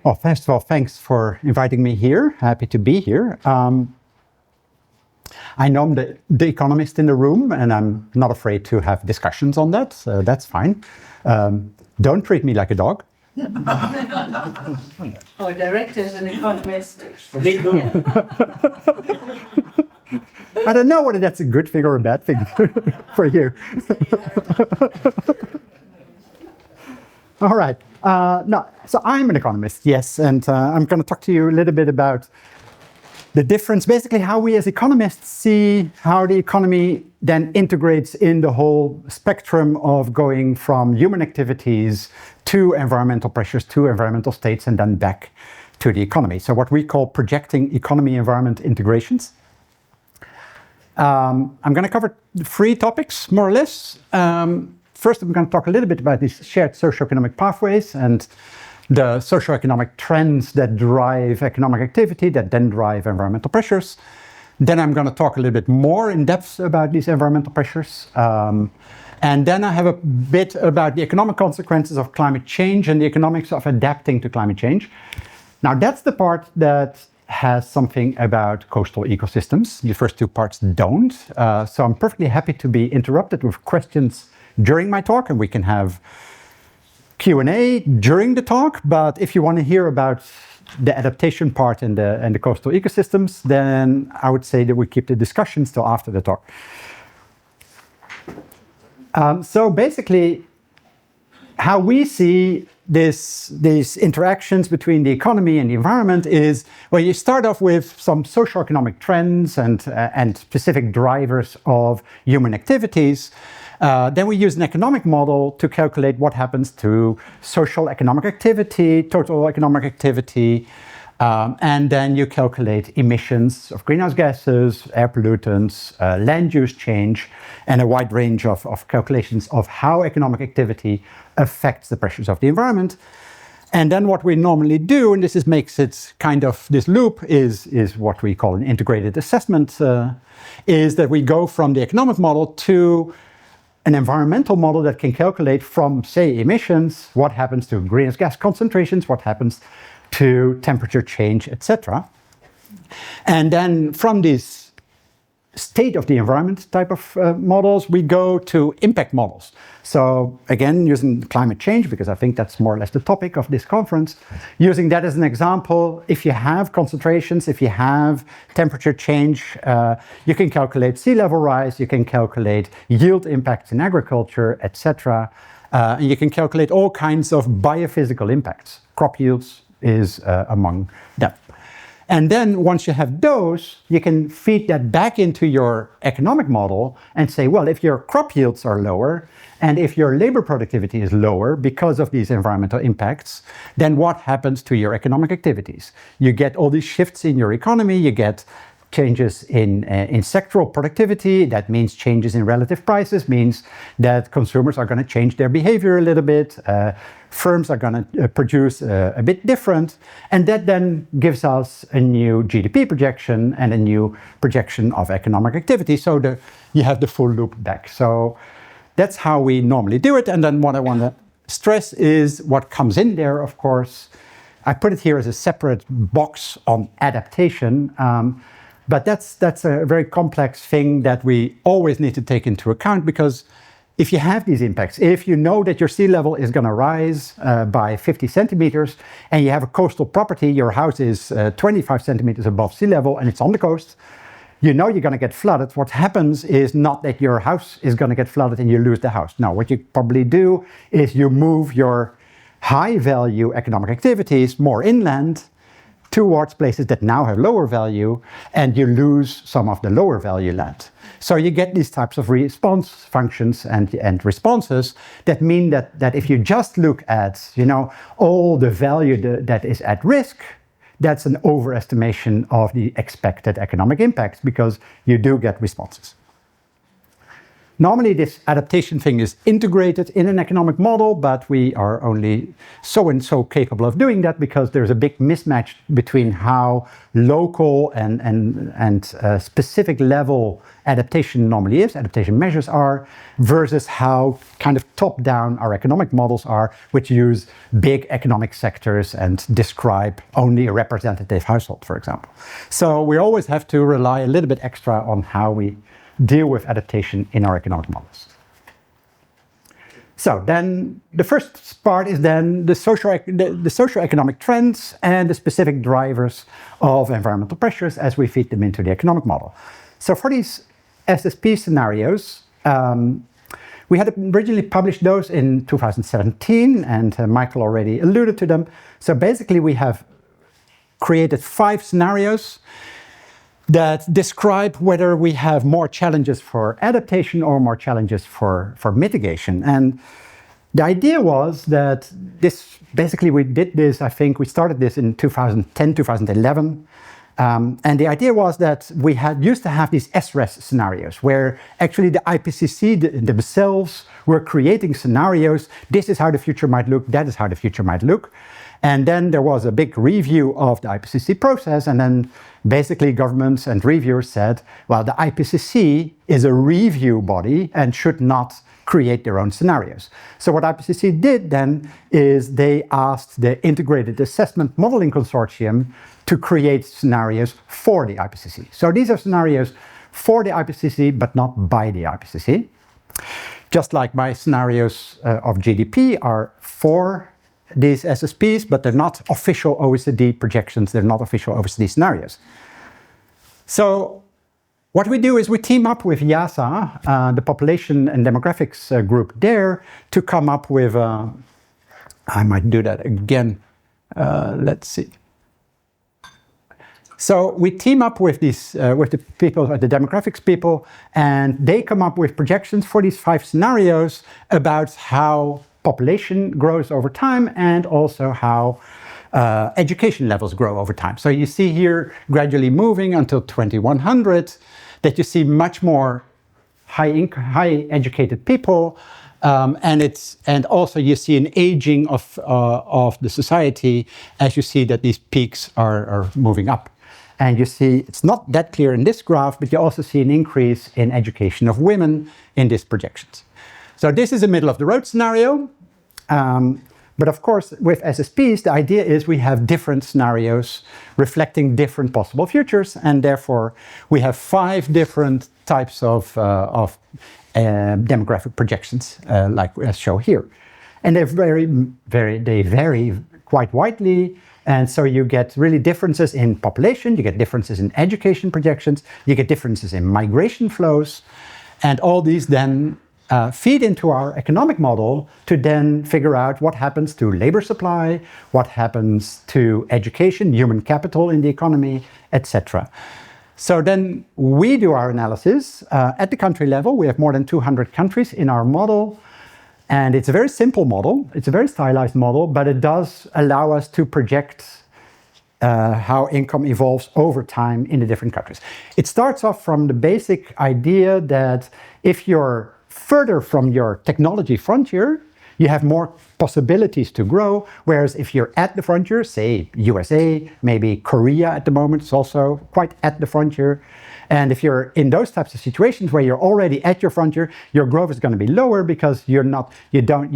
Well, first of all, thanks for inviting me here. Happy to be here. I know I'm the economist in the room, and I'm not afraid to have discussions on that, so that's fine. Don't treat me like a dog. Our director is an economist. I don't know whether that's a good thing or a bad thing for you. All right. So I'm an economist, yes, and I'm going to talk to you a little bit about the difference, basically how we as economists see how the economy then integrates in the whole spectrum of going from human activities to environmental pressures, to environmental states, and then back to the economy. So what we call projecting economy-environment integrations. I'm going to cover 3 topics, more or less. First, I'm going to talk a little bit about these shared socioeconomic pathways and the socioeconomic trends that drive economic activity, that then drive environmental pressures. Then I'm going to talk a little bit more in depth about these environmental pressures. And then I have a bit about the economic consequences of climate change and the economics of adapting to climate change. Now, that's the part that has something about coastal ecosystems. The first 2 parts don't. So I'm perfectly happy to be interrupted with questions during my talk, and we can have Q&A during the talk. But if you want to hear about the adaptation part and the coastal ecosystems, then I would say that we keep the discussions till after the talk. So basically, how we see these interactions between the economy and the environment is, well, you start off with some socioeconomic trends and specific drivers of human activities. Then we use an economic model to calculate what happens to social economic activity, total economic activity, and then you calculate emissions of greenhouse gases, air pollutants, land use change, and a wide range of calculations of how economic activity affects the pressures of the environment. And then what we normally do, and this makes it kind of, this loop is what we call an integrated assessment, is that we go from the economic model to an environmental model that can calculate from, say, emissions, what happens to greenhouse gas concentrations, what happens to temperature change, etc. And then from this state of the environment type of models, we go to impact models. So again, using climate change, because I think that's more or less the topic of this conference, using that as an example, if you have concentrations, if you have temperature change, you can calculate sea level rise, you can calculate yield impacts in agriculture, etc. And you can calculate all kinds of biophysical impacts. Crop yields is among them. And then once you have those, you can feed that back into your economic model and say, well, if your crop yields are lower and if your labor productivity is lower because of these environmental impacts, then what happens to your economic activities? You get all these shifts in your economy, you get changes in sectoral productivity. That means changes in relative prices, means that consumers are going to change their behavior a little bit. Firms are going to produce a bit different. And that then gives us a new GDP projection and a new projection of economic activity. So you have the full loop back. So that's how we normally do it. And then what I want to stress is what comes in there, of course. I put it here as a separate box on adaptation. But that's a very complex thing that we always need to take into account, because if you have these impacts, if you know that your sea level is going to rise by 50 centimeters and you have a coastal property, your house is 25 centimeters above sea level and it's on the coast, you know you're going to get flooded. What happens is not that your house is going to get flooded and you lose the house. No, what you probably do is you move your high value economic activities more inland towards places that now have lower value, and you lose some of the lower value land. So you get these types of response functions and responses that mean that if you just look at, all the value that is at risk, that's an overestimation of the expected economic impacts, because you do get responses. Normally this adaptation thing is integrated in an economic model, but we are only so and so capable of doing that because there's a big mismatch between how local and specific level adaptation normally is, adaptation measures are, versus how kind of top-down our economic models are, which use big economic sectors and describe only a representative household, for example. So we always have to rely a little bit extra on how we deal with adaptation in our economic models. So then the first part is then the socioeconomic trends and the specific drivers of environmental pressures as we feed them into the economic model. So for these SSP scenarios, we had originally published those in 2017, and Michael already alluded to them. So basically we have created 5 scenarios that describe whether we have more challenges for adaptation or more challenges for mitigation. And the idea was that this, basically we did this, I think we started this in 2010, 2011. And the idea was that we used to have these SRES scenarios where actually the IPCC themselves were creating scenarios. This is how the future might look, that is how the future might look. And then there was a big review of the IPCC process, and then basically governments and reviewers said, well, the IPCC is a review body and should not create their own scenarios. So what IPCC did then is they asked the Integrated Assessment Modeling Consortium to create scenarios for the IPCC. So these are scenarios for the IPCC, but not by the IPCC. Just like my scenarios of GDP are for these SSPs, but they're not official OECD projections, they're not official OECD scenarios. So what we do is we team up with YASA, the population and demographics group there, to come up with, I might do that again, let's see. So we team up with these, with the people, the demographics people, and they come up with projections for these 5 scenarios about how population grows over time and also how education levels grow over time. So you see here gradually moving until 2100 that you see much more high educated people, and also you see an aging of the society as you see that these peaks are moving up. And you see, it's not that clear in this graph, but you also see an increase in education of women in these projections. So this is a middle of the road scenario. But of course, with SSPs, the idea is we have different scenarios reflecting different possible futures, and therefore we have 5 different types of demographic projections, like as shown here. And they vary quite widely, and so you get really differences in population, you get differences in education projections, you get differences in migration flows, and all these then feed into our economic model to then figure out what happens to labor supply, what happens to education, human capital in the economy, etc. So then we do our analysis at the country level. We have more than 200 countries in our model, and it's a very simple model. It's a very stylized model, but it does allow us to project how income evolves over time in the different countries. It starts off from the basic idea that if you're further from your technology frontier, you have more possibilities to grow, whereas if you're at the frontier, say USA, maybe Korea at the moment is also quite at the frontier, and if you're in those types of situations where you're already at your frontier, your growth is going to be lower because you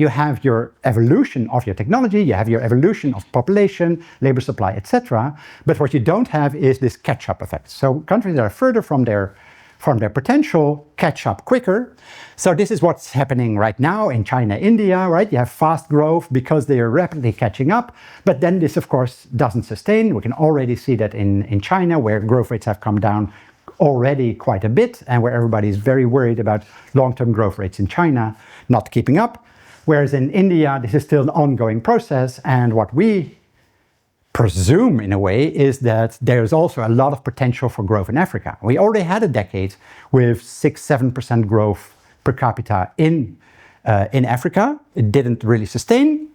have your evolution of your technology, you have your evolution of population, labor supply, etc. But what you don't have is this catch-up effect. So countries that are further from their potential catch up quicker. So this is what's happening right now in China, India, right? You have fast growth because they are rapidly catching up, but then this of course doesn't sustain. We can already see that in China, where growth rates have come down already quite a bit, and where everybody is very worried about long-term growth rates in China not keeping up. Whereas in India, this is still an ongoing process, and what we presume in a way is that there's also a lot of potential for growth in Africa. We already had a decade with 6-7% growth per capita in Africa. It didn't really sustain,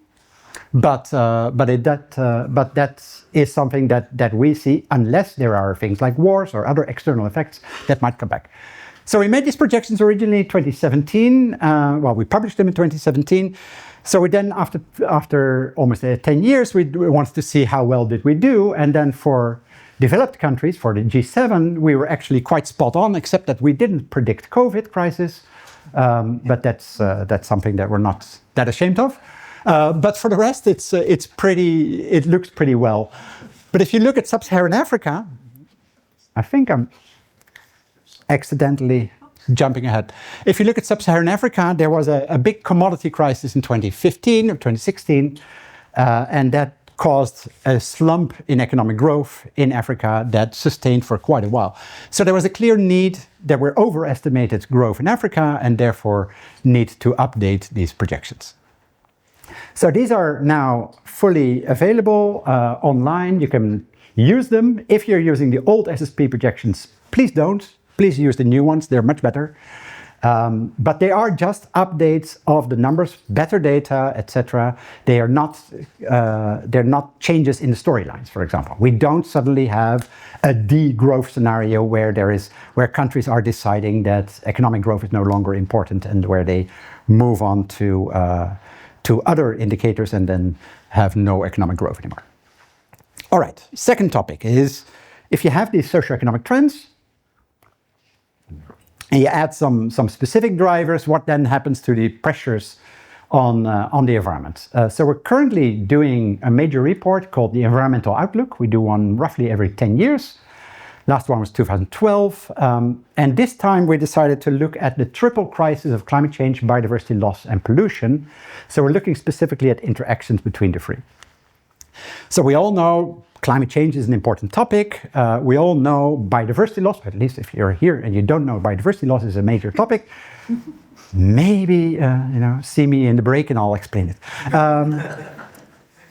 but that is something that we see unless there are things like wars or other external effects that might come back. So we made these projections originally in 2017. Well, we published them in 2017. So we then, after almost 10 years, we wanted to see how well did we do. And then for developed countries, for the G7, we were actually quite spot on, except that we didn't predict COVID crisis. But that's something that we're not that ashamed of. But for the rest, it looks pretty well. But if you look at sub-Saharan Africa, I think I'm accidentally jumping ahead. If you look at sub-Saharan Africa, there was a big commodity crisis in 2015 or 2016, and that caused a slump in economic growth in Africa that sustained for quite a while. So there was a clear need that we overestimated growth in Africa and therefore need to update these projections. So these are now fully available online. You can use them. If you're using the old SSP projections, please don't. Please use the new ones. They're much better. But they are just updates of the numbers, better data, etc. They're not changes in the storylines, for example. We don't suddenly have a degrowth scenario where countries are deciding that economic growth is no longer important and where they move on to other indicators and then have no economic growth anymore. All right, second topic is if you have these socioeconomic trends and you add some specific drivers, what then happens to the pressures on the environment? So we're currently doing a major report called the Environmental Outlook. We do one roughly every 10 years. Last one was 2012. And this time we decided to look at the triple crisis of climate change, biodiversity loss, and pollution. So we're looking specifically at interactions between the three. So we all know climate change is an important topic. We all know biodiversity loss, at least if you're here and you don't know biodiversity loss is a major topic. Maybe, see me in the break and I'll explain it.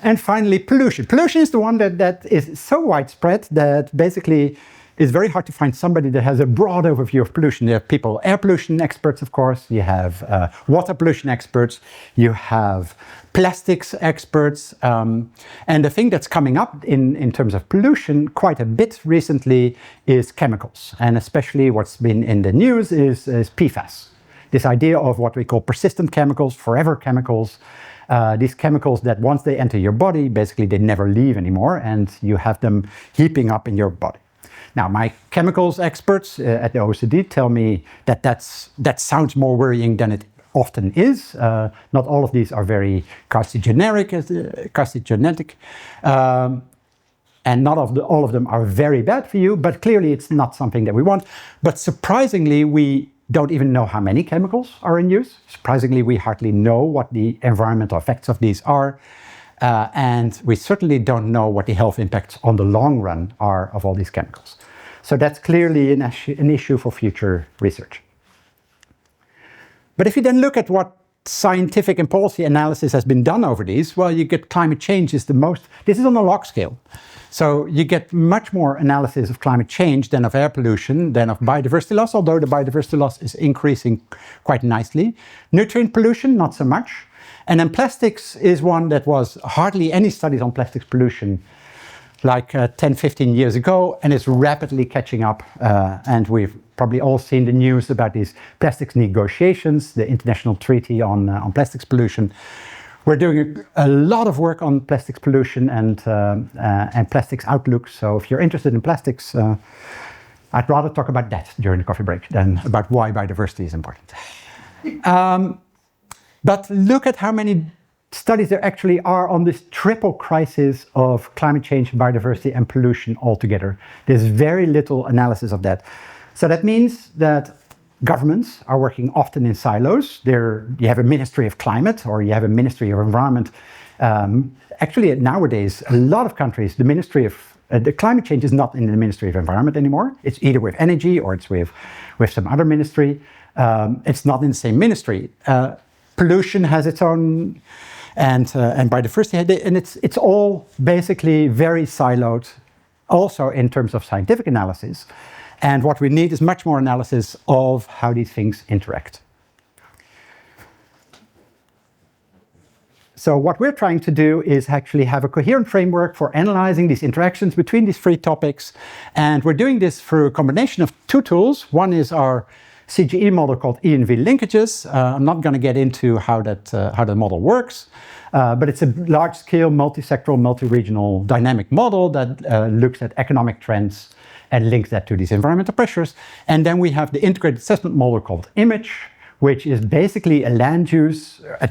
And finally, pollution. Pollution is the one that is so widespread that basically it's very hard to find somebody that has a broad overview of pollution. There are air pollution experts, of course. You have water pollution experts. You have plastics experts. And the thing that's coming up in terms of pollution quite a bit recently is chemicals. And especially what's been in the news is PFAS. This idea of what we call persistent chemicals, forever chemicals. These chemicals that once they enter your body, basically they never leave anymore, and you have them heaping up in your body. Now, my chemicals experts at the OECD tell me that sounds more worrying than it often is. Not all of these are very carcinogenic, and not all of them are very bad for you, but clearly it's not something that we want. But surprisingly, we don't even know how many chemicals are in use. Surprisingly, we hardly know what the environmental effects of these are. And we certainly don't know what the health impacts on the long run are of all these chemicals. So that's clearly an issue for future research. But if you then look at what scientific and policy analysis has been done over these, well, you get climate change is the most, this is on a log scale. So you get much more analysis of climate change than of air pollution, than of biodiversity loss, although the biodiversity loss is increasing quite nicely. Nutrient pollution, not so much. And then plastics is one that was hardly any studies on plastics pollution like 10, 15 years ago, and it's rapidly catching up. And we've probably all seen the news about these plastics negotiations, the international treaty on plastics pollution. We're doing a lot of work on plastics pollution and plastics outlook. So if you're interested in plastics, I'd rather talk about that during the coffee break than about why biodiversity is important. But look at how many studies there actually are on this triple crisis of climate change, biodiversity, and pollution altogether. There's very little analysis of that. So that means that governments are working often in silos. You have a Ministry of Climate or you have a Ministry of Environment. Actually, nowadays, a lot of countries, the Ministry of the climate change is not in the Ministry of Environment anymore. It's either with energy or it's with some other ministry. It's not in the same ministry. Pollution has its own, and biodiversity, and it's all basically very siloed, also in terms of scientific analysis. And what we need is much more analysis of how these things interact. So what we're trying to do is actually have a coherent framework for analyzing these interactions between these three topics. And we're doing this through a combination of two tools. One is our CGE model called ENV linkages. I'm not going to get into how the model works, but it's a large-scale, multi-sectoral, multi-regional dynamic model that looks at economic trends and links that to these environmental pressures. And then we have the integrated assessment model called IMAGE, which is basically a land use, at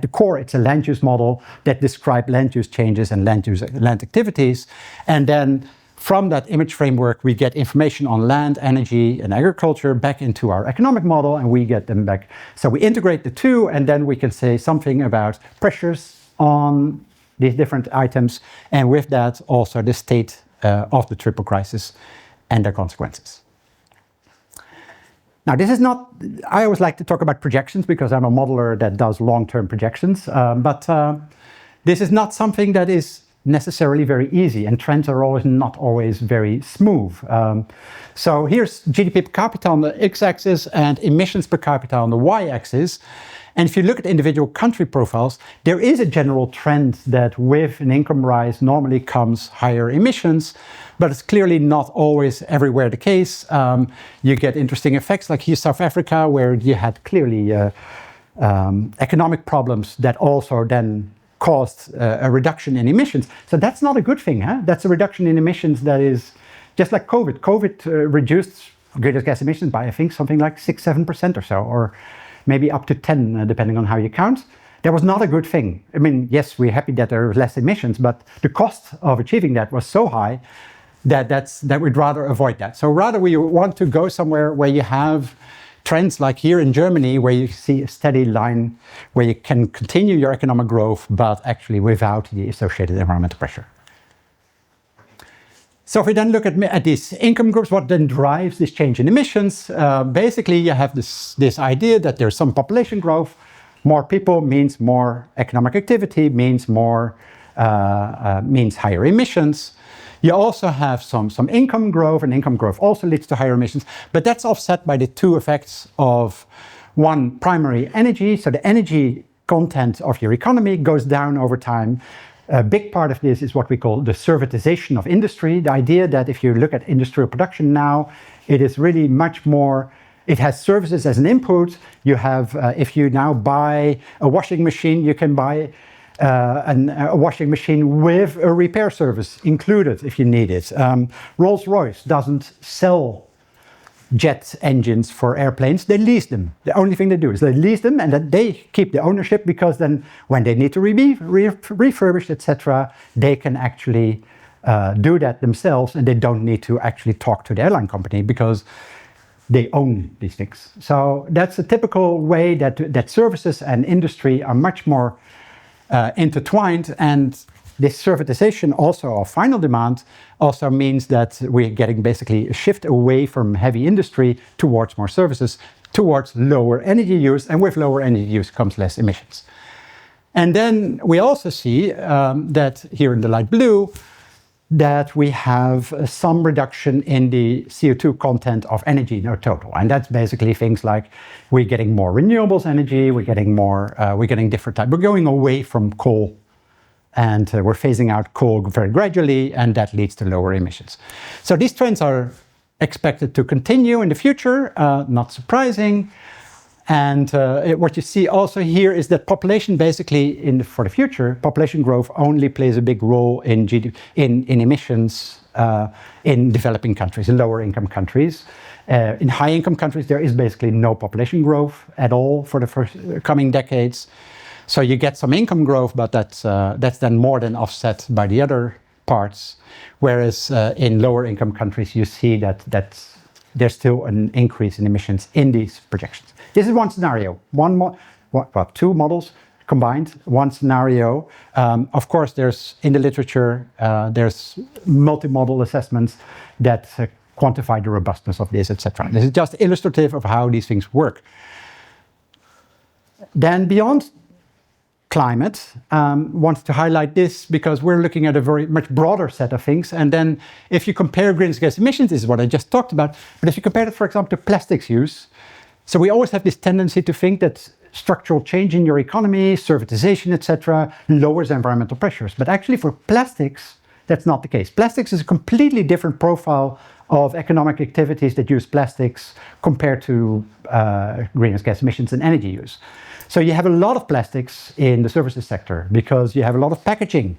the core, it's a land use model that describes land use changes and land activities. And then from that IMAGE framework, we get information on land, energy, and agriculture back into our economic model, and we get them back. So we integrate the two, and then we can say something about pressures on these different items, and with that, also the state of the triple crisis and their consequences. Now, this is not, I always like to talk about projections because I'm a modeler that does long-term projections, but this is not something that is necessarily very easy, and trends are not always very smooth. So here's GDP per capita on the x-axis and emissions per capita on the y-axis. And if you look at individual country profiles, there is a general trend that with an income rise normally comes higher emissions, but it's clearly not always everywhere the case. You get interesting effects like here South Africa, where you had clearly economic problems that also then caused a reduction in emissions. So that's not a good thing, huh? That's a reduction in emissions that is just like COVID. COVID reduced greenhouse gas emissions by, I think, something like 6-7% or so, or maybe up to 10, depending on how you count. That was not a good thing. I mean, yes, we're happy that there are less emissions, but the cost of achieving that was so high that we'd rather avoid that. So rather we want to go somewhere where you have trends like here in Germany, where you see a steady line where you can continue your economic growth, but actually without the associated environmental pressure. So if we then look at these income groups, what then drives this change in emissions? Basically, you have this idea that there's some population growth. More people means more economic activity, means higher emissions. You also have some income growth, and income growth also leads to higher emissions. But that's offset by the two effects of one, primary energy. So the energy content of your economy goes down over time. A big part of this is what we call the servitization of industry. The idea that if you look at industrial production now, it is really much more, it has services as an input. You have, if you now buy a washing machine, you can buy a washing machine with a repair service included if you need it. Rolls-Royce doesn't sell jet engines for airplanes, they lease them. The only thing they do is they lease them, and that they keep the ownership, because then when they need to be refurbished, etc., they can actually do that themselves, and they don't need to actually talk to the airline company because they own these things. So that's a typical way that services and industry are much more intertwined, and this servitization also of final demand also means that we're getting basically a shift away from heavy industry towards more services, towards lower energy use, and with lower energy use comes less emissions. And then we also see that here in the light blue, that we have some reduction in the CO2 content of energy in our total. And that's basically things like we're getting more renewables energy, we're getting different type. We're going away from coal, and we're phasing out coal very gradually, and that leads to lower emissions. So these trends are expected to continue in the future, not surprising. And what you see also here is that population basically, for the future, population growth only plays a big role in in emissions in developing countries, in lower income countries. In high income countries, there is basically no population growth at all for the coming decades. So you get some income growth, but that's then more than offset by the other parts. Whereas in lower income countries, you see that there's still an increase in emissions in these projections. This is one scenario, two models combined, one scenario. Of course, there's in the literature, there's multi-model assessments that quantify the robustness of this, etc. This is just illustrative of how these things work. Then beyond climate, wants to highlight this because we're looking at a very much broader set of things. And then if you compare greenhouse gas emissions, this is what I just talked about, but if you compare it, for example, to plastics use, so we always have this tendency to think that structural change in your economy, servitization, etc., lowers environmental pressures. But actually for plastics, that's not the case. Plastics is a completely different profile of economic activities that use plastics compared to greenhouse gas emissions and energy use. So you have a lot of plastics in the services sector because you have a lot of packaging.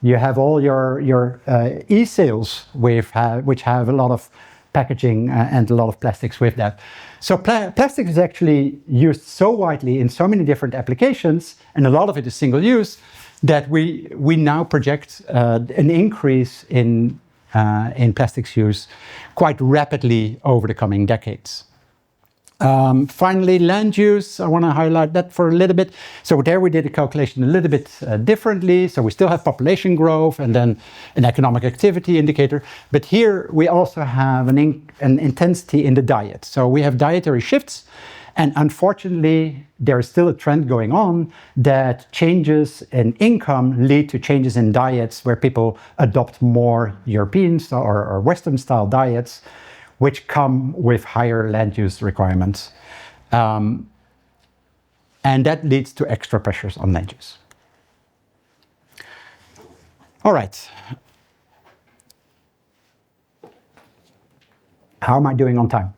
You have all your e-sales which have a lot of packaging and a lot of plastics with that. So plastic is actually used so widely in so many different applications, and a lot of it is single use, that we now project an increase in plastics use quite rapidly over the coming decades. Finally, land use, I want to highlight that for a little bit. So there we did a calculation a little bit differently. So we still have population growth and then an economic activity indicator. But here we also have an intensity in the diet. So we have dietary shifts. And unfortunately, there is still a trend going on that changes in income lead to changes in diets where people adopt more European or Western style diets, which come with higher land use requirements. And that leads to extra pressures on land use. All right. How am I doing on time?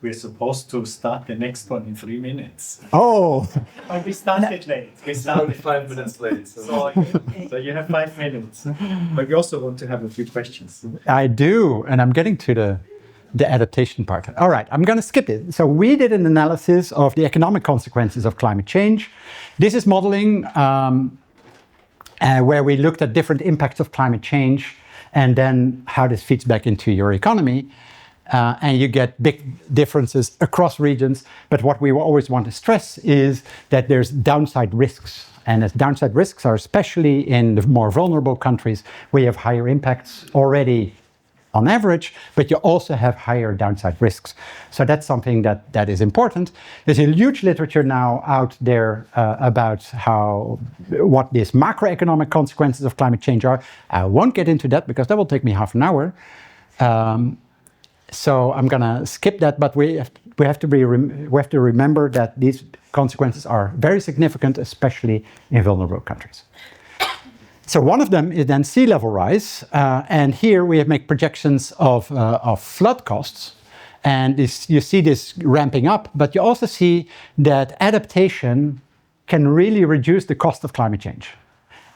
We're supposed to start the next one in 3 minutes. Oh! But we started late. We started 5 minutes late. So you have 5 minutes. But we also want to have a few questions. I do, and I'm getting to the adaptation part. All right, I'm going to skip it. So we did an analysis of the economic consequences of climate change. This is modeling where we looked at different impacts of climate change and then how this feeds back into your economy. And you get big differences across regions. But what we always want to stress is that there's downside risks. And as downside risks are especially in the more vulnerable countries where you have higher impacts already on average, but you also have higher downside risks. So that's something that is important. There's a huge literature now out there about what these macroeconomic consequences of climate change are. I won't get into that because that will take me half an hour. So I'm going to skip that, but we have to remember that these consequences are very significant, especially in vulnerable countries. So one of them is then sea level rise, and here we make projections of flood costs, and you see this ramping up, but you also see that adaptation can really reduce the cost of climate change.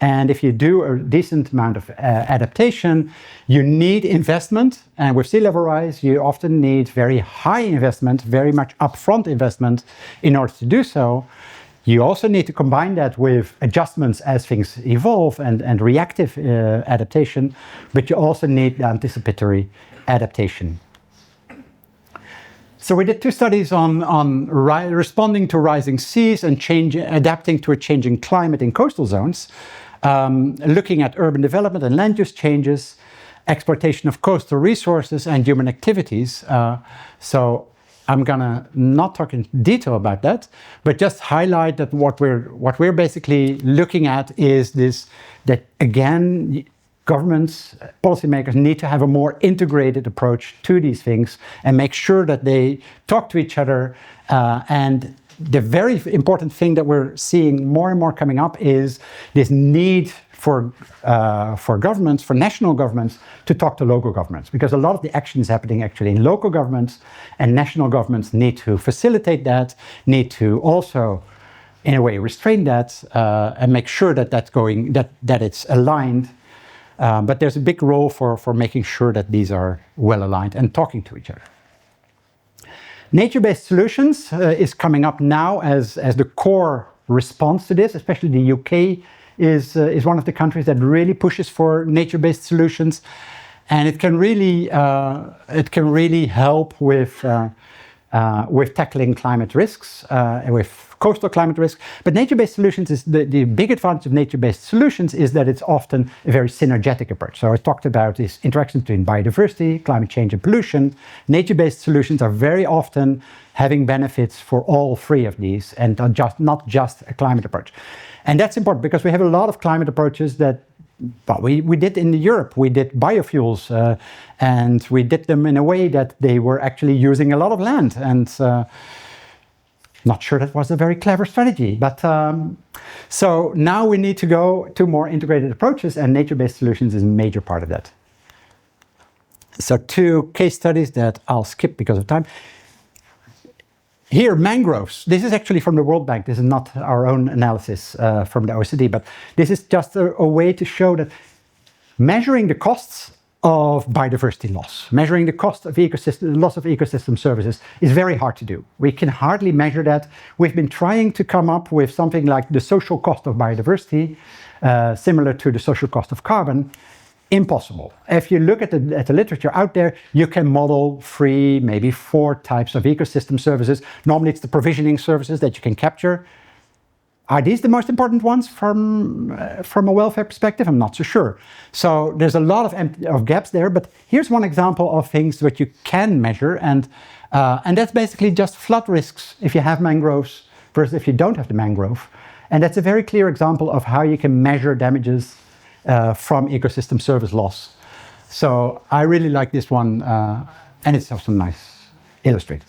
And if you do a decent amount of adaptation, you need investment. And with sea level rise, you often need very high investment, very much upfront investment in order to do so. You also need to combine that with adjustments as things evolve and reactive adaptation, but you also need anticipatory adaptation. So we did 2 studies on responding to rising seas and adapting to a changing climate in coastal zones. Looking at urban development and land use changes, exploitation of coastal resources and human activities. So I'm gonna not talk in detail about that, but just highlight that what we're basically looking at is that again, governments, policymakers need to have a more integrated approach to these things and make sure that they talk to each other. And the very important thing that we're seeing more and more coming up is this need for governments, for national governments, to talk to local governments, because a lot of the action is happening actually in local governments, and national governments need to facilitate that, need to also, in a way, restrain that and make sure that it's aligned. But there's a big role for making sure that these are well aligned and talking to each other. Nature-based solutions is coming up now as the core response to this. Especially the UK is one of the countries that really pushes for nature-based solutions, and it can really help with tackling climate risks, with coastal climate risk. But nature-based solutions is the big advantage of nature-based solutions is that it's often a very synergetic approach. So I talked about this interaction between biodiversity, climate change, and pollution. Nature-based solutions are very often having benefits for all 3 of these, and not just a climate approach. And that's important because we have a lot of climate approaches that we did in Europe. We did biofuels, and we did them in a way that they were actually using a lot of land. And not sure that was a very clever strategy. But so now we need to go to more integrated approaches, and nature-based solutions is a major part of that. So 2 case studies that I'll skip because of time. Here, mangroves. This is actually from the World Bank. This is not our own analysis from the OECD, but this is just a way to show that measuring the costs of biodiversity loss, measuring the cost of loss of ecosystem services is very hard to do. We can hardly measure that. We've been trying to come up with something like the social cost of biodiversity, similar to the social cost of carbon. Impossible. If you look at the literature out there, you can model 3, maybe 4 types of ecosystem services. Normally it's the provisioning services that you can capture. Are these the most important ones from a welfare perspective? I'm not so sure. So there's a lot of gaps there, but here's one example of things that you can measure, and that's basically just flood risks if you have mangroves versus if you don't have the mangrove. And that's a very clear example of how you can measure damages from ecosystem service loss. So I really like this one, and it's also nice illustrated.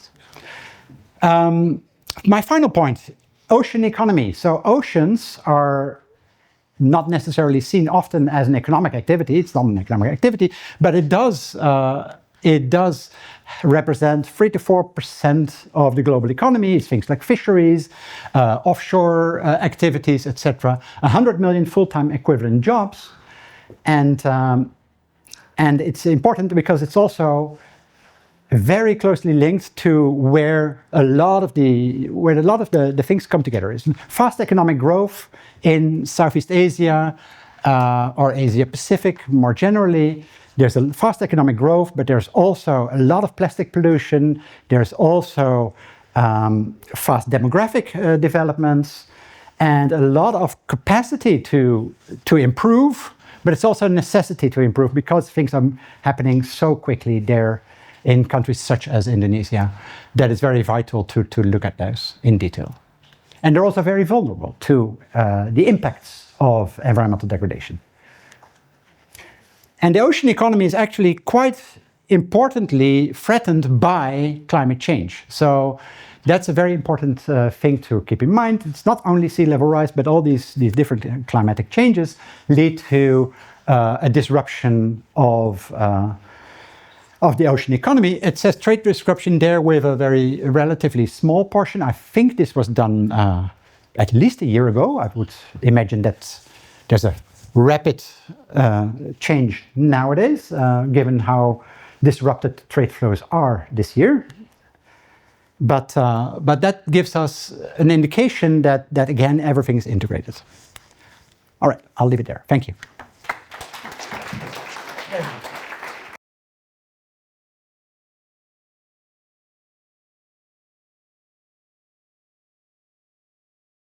My final point, ocean economy. So oceans are not necessarily seen often as an economic activity. It's not an economic activity, but it does represent 3 to 4% of the global economy. It's things like fisheries, offshore activities, etc. 100 million full-time equivalent jobs, and it's important because it's also very closely linked to where a lot of the things come together. It's fast economic growth in Southeast Asia or Asia Pacific more generally. There's a fast economic growth, but there's also a lot of plastic pollution. There's also fast demographic developments and a lot of capacity to improve, but it's also a necessity to improve because things are happening so quickly there in countries such as Indonesia that it's very vital to look at those in detail. And they're also very vulnerable to the impacts of environmental degradation. And the ocean economy is actually quite importantly threatened by climate change. So that's a very important thing to keep in mind. It's not only sea level rise, but all these different climatic changes lead to a disruption of the ocean economy. It says trade disruption there with a very relatively small portion. I think this was done at least a year ago. I would imagine that there's a rapid change nowadays, given how disrupted trade flows are this year. But that gives us an indication that again, everything is integrated. All right, I'll leave it there. Thank you.